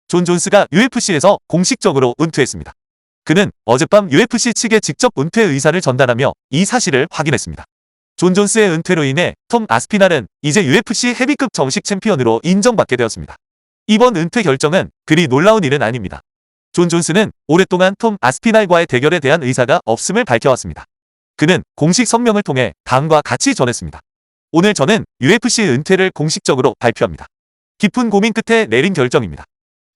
존 존스가 UFC에서 공식적으로 은퇴했습니다. 그는 어젯밤 UFC 측에 직접 은퇴 의사를 전달하며 이 사실을 확인했습니다. 존 존스의 은퇴로 인해 톰 아스피날은 이제 UFC 헤비급 정식 챔피언으로 인정받게 되었습니다. 이번 은퇴 결정은 그리 놀라운 일은 아닙니다. 존 존스는 오랫동안 톰 아스피날과의 대결에 대한 의사가 없음을 밝혀왔습니다. 그는 공식 성명을 통해 다음과 같이 전했습니다. 오늘 저는 UFC 은퇴를 공식적으로 발표합니다. 깊은 고민 끝에 내린 결정입니다.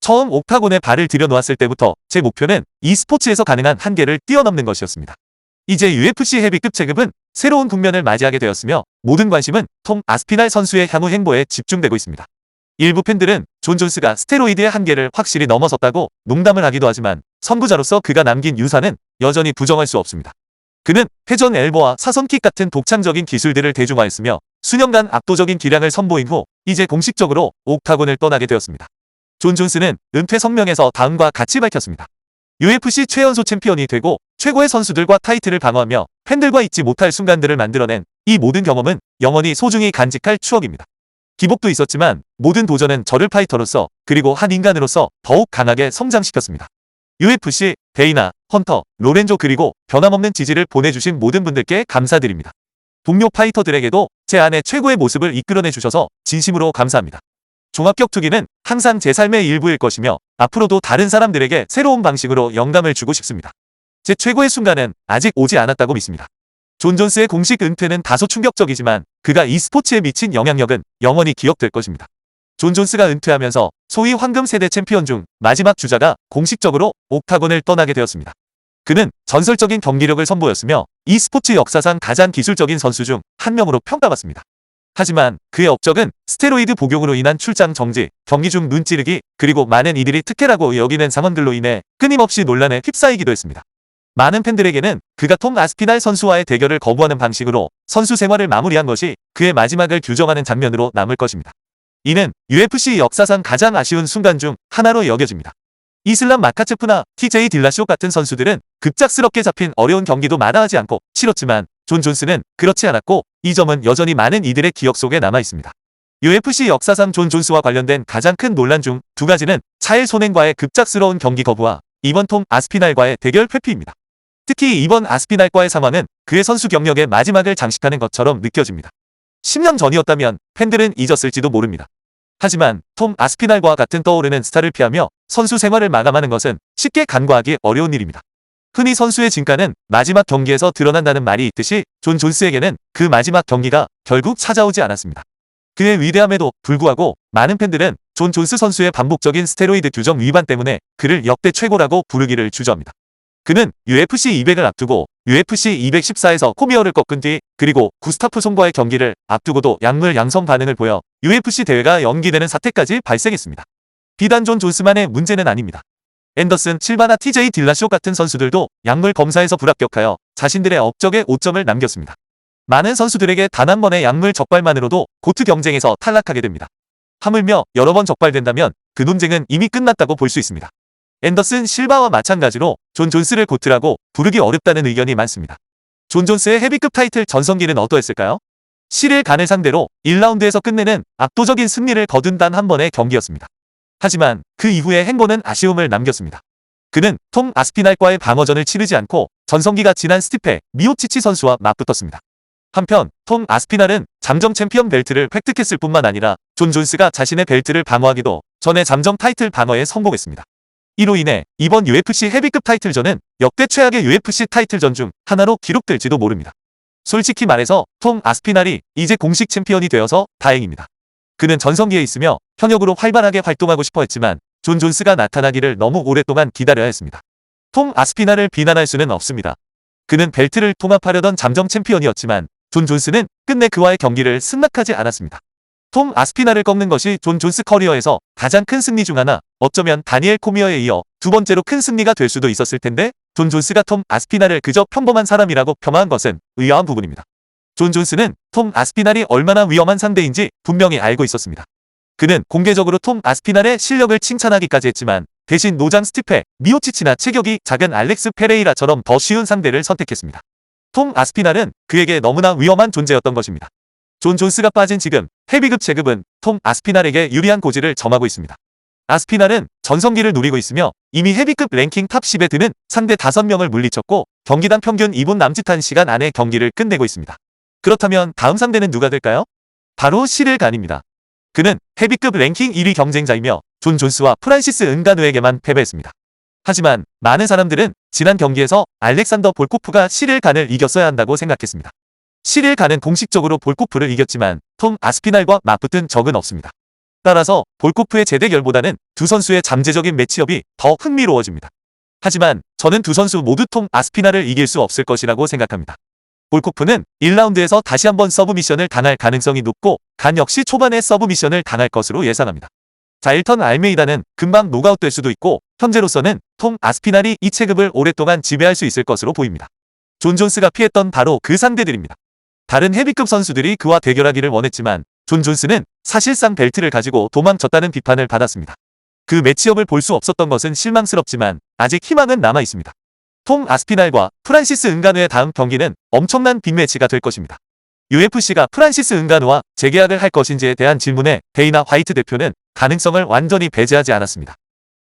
처음 옥타곤에 발을 들여놓았을 때부터 제 목표는 이 스포츠에서 가능한 한계를 뛰어넘는 것이었습니다. 이제 UFC 헤비급 체급은 새로운 국면을 맞이하게 되었으며 모든 관심은 톰 아스피날 선수의 향후 행보에 집중되고 있습니다. 일부 팬들은 존 존스가 스테로이드의 한계를 확실히 넘어섰다고 농담을 하기도 하지만 선구자로서 그가 남긴 유산은 여전히 부정할 수 없습니다. 그는 회전 엘보와 사선킥 같은 독창적인 기술들을 대중화했으며 수년간 압도적인 기량을 선보인 후 이제 공식적으로 옥타곤을 떠나게 되었습니다. 존 존스는 은퇴 성명에서 다음과 같이 밝혔습니다. UFC 최연소 챔피언이 되고 최고의 선수들과 타이틀을 방어하며 팬들과 잊지 못할 순간들을 만들어낸 이 모든 경험은 영원히 소중히 간직할 추억입니다. 기복도 있었지만 모든 도전은 저를 파이터로서 그리고 한 인간으로서 더욱 강하게 성장시켰습니다. UFC, 데이나, 헌터, 로렌조 그리고 변함없는 지지를 보내주신 모든 분들께 감사드립니다. 동료 파이터들에게도 제 안에 최고의 모습을 이끌어내 주셔서 진심으로 감사합니다. 종합격투기는 항상 제 삶의 일부일 것이며 앞으로도 다른 사람들에게 새로운 방식으로 영감을 주고 싶습니다. 제 최고의 순간은 아직 오지 않았다고 믿습니다. 존 존스의 공식 은퇴는 다소 충격적이지만 그가 이 스포츠에 미친 영향력은 영원히 기억될 것입니다. 존 존스가 은퇴하면서 소위 황금 세대 챔피언 중 마지막 주자가 공식적으로 옥타곤을 떠나게 되었습니다. 그는 전설적인 경기력을 선보였으며 이 스포츠 역사상 가장 기술적인 선수 중 한 명으로 평가받습니다. 하지만 그의 업적은 스테로이드 복용으로 인한 출장 정지, 경기 중 눈 찌르기, 그리고 많은 이들이 특혜라고 여기는 상황들로 인해 끊임없이 논란에 휩싸이기도 했습니다. 많은 팬들에게는 그가 톰 아스피날 선수와의 대결을 거부하는 방식으로 선수 생활을 마무리한 것이 그의 마지막을 규정하는 장면으로 남을 것입니다. 이는 UFC 역사상 가장 아쉬운 순간 중 하나로 여겨집니다. 이슬람 마카체프나 TJ 딜라쇼 같은 선수들은 급작스럽게 잡힌 어려운 경기도 마다하지 않고 치렀지만 존 존스는 그렇지 않았고 이 점은 여전히 많은 이들의 기억 속에 남아 있습니다. UFC 역사상 존 존스와 관련된 가장 큰 논란 중 두 가지는 차일 소넨과의 급작스러운 경기 거부와 이번 톰 아스피날과의 대결 회피입니다. 특히 이번 아스피날과의 상황은 그의 선수 경력의 마지막을 장식하는 것처럼 느껴집니다. 10년 전이었다면 팬들은 잊었을지도 모릅니다. 하지만 톰 아스피날과 같은 떠오르는 스타를 피하며 선수 생활을 마감하는 것은 쉽게 간과하기 어려운 일입니다. 흔히 선수의 진가는 마지막 경기에서 드러난다는 말이 있듯이 존 존스에게는 그 마지막 경기가 결국 찾아오지 않았습니다. 그의 위대함에도 불구하고 많은 팬들은 존 존스 선수의 반복적인 스테로이드 규정 위반 때문에 그를 역대 최고라고 부르기를 주저합니다. 그는 UFC 200을 앞두고 UFC 214에서 코미어를 꺾은 뒤 그리고 구스타프 송과의 경기를 앞두고도 약물 양성 반응을 보여 UFC 대회가 연기되는 사태까지 발생했습니다. 비단 존 존스만의 문제는 아닙니다. 앤더슨 실바나 TJ 딜라쇼 같은 선수들도 약물 검사에서 불합격하여 자신들의 업적에 오점을 남겼습니다. 많은 선수들에게 단 한 번의 약물 적발만으로도 고트 경쟁에서 탈락하게 됩니다. 하물며 여러 번 적발된다면 그 논쟁은 이미 끝났다고 볼 수 있습니다. 앤더슨 실바와 마찬가지로 존 존스를 고트라고 부르기 어렵다는 의견이 많습니다. 존 존스의 헤비급 타이틀 전성기는 어떠했을까요? 시릴 간을 상대로 1라운드에서 끝내는 압도적인 승리를 거둔 단 한 번의 경기였습니다. 하지만 그 이후의 행보는 아쉬움을 남겼습니다. 그는 톰 아스피날과의 방어전을 치르지 않고 전성기가 지난 스티페 미오치치 선수와 맞붙었습니다. 한편 톰 아스피날은 잠정 챔피언 벨트를 획득했을 뿐만 아니라 존 존스가 자신의 벨트를 방어하기도 전에 잠정 타이틀 방어에 성공했습니다. 이로 인해 이번 UFC 헤비급 타이틀전은 역대 최악의 UFC 타이틀전 중 하나로 기록될지도 모릅니다. 솔직히 말해서 톰 아스피날이 이제 공식 챔피언이 되어서 다행입니다. 그는 전성기에 있으며 현역으로 활발하게 활동하고 싶어 했지만 존 존스가 나타나기를 너무 오랫동안 기다려야 했습니다. 톰 아스피날을 비난할 수는 없습니다. 그는 벨트를 통합하려던 잠정 챔피언이었지만 존 존스는 끝내 그와의 경기를 승낙하지 않았습니다. 톰 아스피날을 꺾는 것이 존 존스 커리어에서 가장 큰 승리 중 하나, 어쩌면 다니엘 코미어에 이어 두 번째로 큰 승리가 될 수도 있었을 텐데 존 존스가 톰 아스피날을 그저 평범한 사람이라고 폄하한 것은 의아한 부분입니다. 존 존스는 톰 아스피날이 얼마나 위험한 상대인지 분명히 알고 있었습니다. 그는 공개적으로 톰 아스피날의 실력을 칭찬하기까지 했지만 대신 노장 스티페, 미오치치나 체격이 작은 알렉스 페레이라처럼 더 쉬운 상대를 선택했습니다. 톰 아스피날은 그에게 너무나 위험한 존재였던 것입니다. 존 존스가 빠진 지금 헤비급 체급은 톰 아스피날에게 유리한 고지를 점하고 있습니다. 아스피날은 전성기를 누리고 있으며 이미 헤비급 랭킹 탑 10에 드는 상대 5명을 물리쳤고 경기당 평균 2분 남짓한 시간 안에 경기를 끝내고 있습니다. 그렇다면 다음 상대는 누가 될까요? 바로 시릴 간입니다. 그는 헤비급 랭킹 1위 경쟁자이며 존 존스와 프란시스 은가누에게만 패배했습니다. 하지만 많은 사람들은 지난 경기에서 알렉산더 볼코프가 시릴 간을 이겼어야 한다고 생각했습니다. 시릴 간은 공식적으로 볼코프를 이겼지만 톰 아스피날과 맞붙은 적은 없습니다. 따라서 볼코프의 재대결보다는 두 선수의 잠재적인 매치업이 더 흥미로워집니다. 하지만 저는 두 선수 모두 톰 아스피날을 이길 수 없을 것이라고 생각합니다. 볼코프는 1라운드에서 다시 한번 서브 미션을 당할 가능성이 높고 간 역시 초반에 서브 미션을 당할 것으로 예상합니다. 자일턴 알메이다는 금방 노가웃될 수도 있고 현재로서는 톰 아스피날이 이 체급을 오랫동안 지배할 수 있을 것으로 보입니다. 존 존스가 피했던 바로 그 상대들입니다. 다른 헤비급 선수들이 그와 대결하기를 원했지만 존 존스는 사실상 벨트를 가지고 도망쳤다는 비판을 받았습니다. 그 매치업을 볼 수 없었던 것은 실망스럽지만 아직 희망은 남아 있습니다. 톰 아스피날과 프란시스 은가누의 다음 경기는 엄청난 빅매치가 될 것입니다. UFC가 프란시스 은가누와 재계약을 할 것인지에 대한 질문에 데이나 화이트 대표는 가능성을 완전히 배제하지 않았습니다.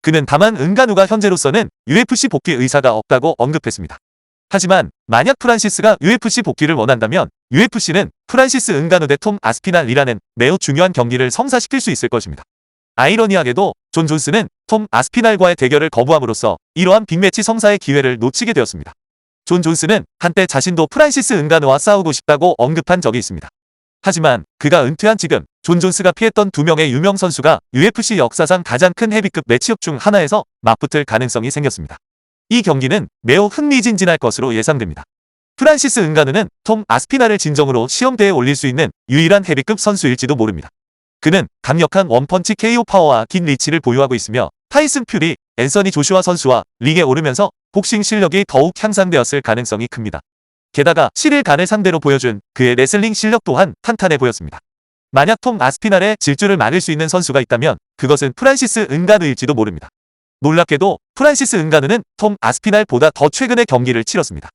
그는 다만 은가누가 현재로서는 UFC 복귀 의사가 없다고 언급했습니다. 하지만 만약 프란시스가 UFC 복귀를 원한다면 UFC는 프란시스 은가누 대 톰 아스피날이라는 매우 중요한 경기를 성사시킬 수 있을 것입니다. 아이러니하게도 존 존스는 톰 아스피날과의 대결을 거부함으로써 이러한 빅매치 성사의 기회를 놓치게 되었습니다. 존 존스는 한때 자신도 프란시스 은가누와 싸우고 싶다고 언급한 적이 있습니다. 하지만 그가 은퇴한 지금 존 존스가 피했던 2명의 유명 선수가 UFC 역사상 가장 큰 헤비급 매치업 중 하나에서 맞붙을 가능성이 생겼습니다. 이 경기는 매우 흥미진진할 것으로 예상됩니다. 프란시스 은가누는 톰 아스피날을 진정으로 시험대에 올릴 수 있는 유일한 헤비급 선수일지도 모릅니다. 그는 강력한 원펀치 KO 파워와 긴 리치를 보유하고 있으며 타이슨 퓨리, 앤서니 조슈아 선수와 링에 오르면서 복싱 실력이 더욱 향상되었을 가능성이 큽니다. 게다가 시릴 간을 상대로 보여준 그의 레슬링 실력 또한 탄탄해 보였습니다. 만약 톰 아스피날의 질주를 막을 수 있는 선수가 있다면 그것은 프란시스 은가누일지도 모릅니다. 놀랍게도 프란시스 은가누는 톰 아스피날보다 더 최근에 경기를 치렀습니다.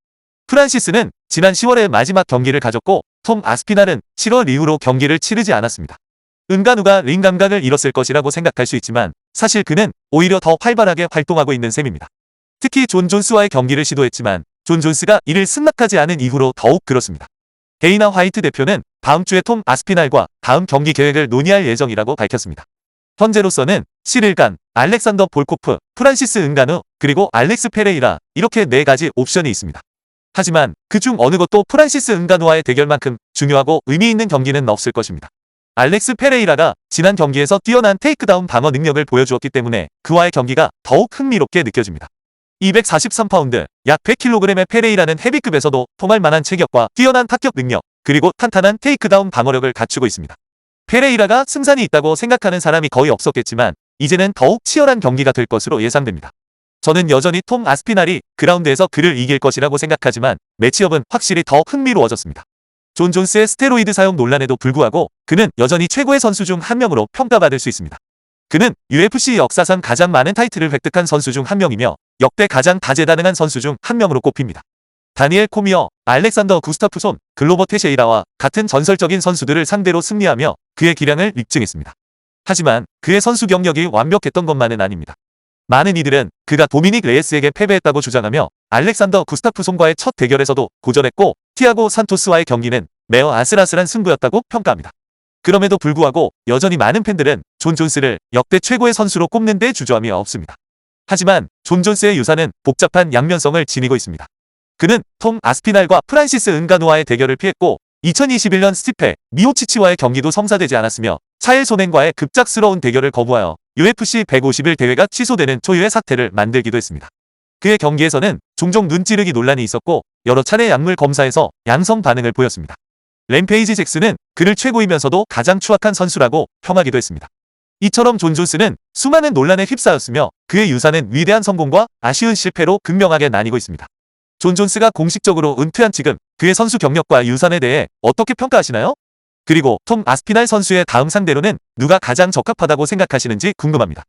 프란시스는 지난 10월에 마지막 경기를 가졌고 톰 아스피날은 7월 이후로 경기를 치르지 않았습니다. 은가누가 링 감각을 잃었을 것이라고 생각할 수 있지만 사실 그는 오히려 더 활발하게 활동하고 있는 셈입니다. 특히 존 존스와의 경기를 시도했지만 존 존스가 이를 승낙하지 않은 이후로 더욱 그렇습니다. 데이나 화이트 대표는 다음 주에 톰 아스피날과 다음 경기 계획을 논의할 예정이라고 밝혔습니다. 현재로서는 시릴 간, 알렉산더 볼코프, 프란시스 은가누, 그리고 알렉스 페레이라 이렇게 4가지 옵션이 있습니다. 하지만 그중 어느 것도 프란시스 은가누와의 대결만큼 중요하고 의미 있는 경기는 없을 것입니다. 알렉스 페레이라가 지난 경기에서 뛰어난 테이크다운 방어 능력을 보여주었기 때문에 그와의 경기가 더욱 흥미롭게 느껴집니다. 243파운드, 약 100kg의 페레이라는 헤비급에서도 통할 만한 체격과 뛰어난 타격 능력, 그리고 탄탄한 테이크다운 방어력을 갖추고 있습니다. 페레이라가 승산이 있다고 생각하는 사람이 거의 없었겠지만 이제는 더욱 치열한 경기가 될 것으로 예상됩니다. 저는 여전히 톰 아스피날이 그라운드에서 그를 이길 것이라고 생각하지만 매치업은 확실히 더 흥미로워졌습니다. 존 존스의 스테로이드 사용 논란에도 불구하고 그는 여전히 최고의 선수 중 한 명으로 평가받을 수 있습니다. 그는 UFC 역사상 가장 많은 타이틀을 획득한 선수 중 한 명이며 역대 가장 다재다능한 선수 중 한 명으로 꼽힙니다. 다니엘 코미어, 알렉산더 구스타프손, 글로버 테셰이라와 같은 전설적인 선수들을 상대로 승리하며 그의 기량을 입증했습니다. 하지만 그의 선수 경력이 완벽했던 것만은 아닙니다. 많은 이들은 그가 도미닉 레이스에게 패배했다고 주장하며 알렉산더 구스타프손과의 첫 대결에서도 고전했고 티아고 산토스와의 경기는 매우 아슬아슬한 승부였다고 평가합니다. 그럼에도 불구하고 여전히 많은 팬들은 존 존스를 역대 최고의 선수로 꼽는 데 주저함이 없습니다. 하지만 존 존스의 유사는 복잡한 양면성을 지니고 있습니다. 그는 톰 아스피날과 프란시스 은가누와의 대결을 피했고 2021년 스티페 미오치치와의 경기도 성사되지 않았으며 차일 소넨과의 급작스러운 대결을 거부하여 UFC 150일 대회가 취소되는 초유의 사태를 만들기도 했습니다. 그의 경기에서는 종종 눈찌르기 논란이 있었고 여러 차례 약물 검사에서 양성 반응을 보였습니다. 램페이지 잭슨은 그를 최고이면서도 가장 추악한 선수라고 평하기도 했습니다. 이처럼 존 존스는 수많은 논란에 휩싸였으며 그의 유사는 위대한 성공과 아쉬운 실패로 극명하게 나뉘고 있습니다. 존 존스가 공식적으로 은퇴한 지금 그의 선수 경력과 유산에 대해 어떻게 평가하시나요? 그리고 톰 아스피날 선수의 다음 상대로는 누가 가장 적합하다고 생각하시는지 궁금합니다.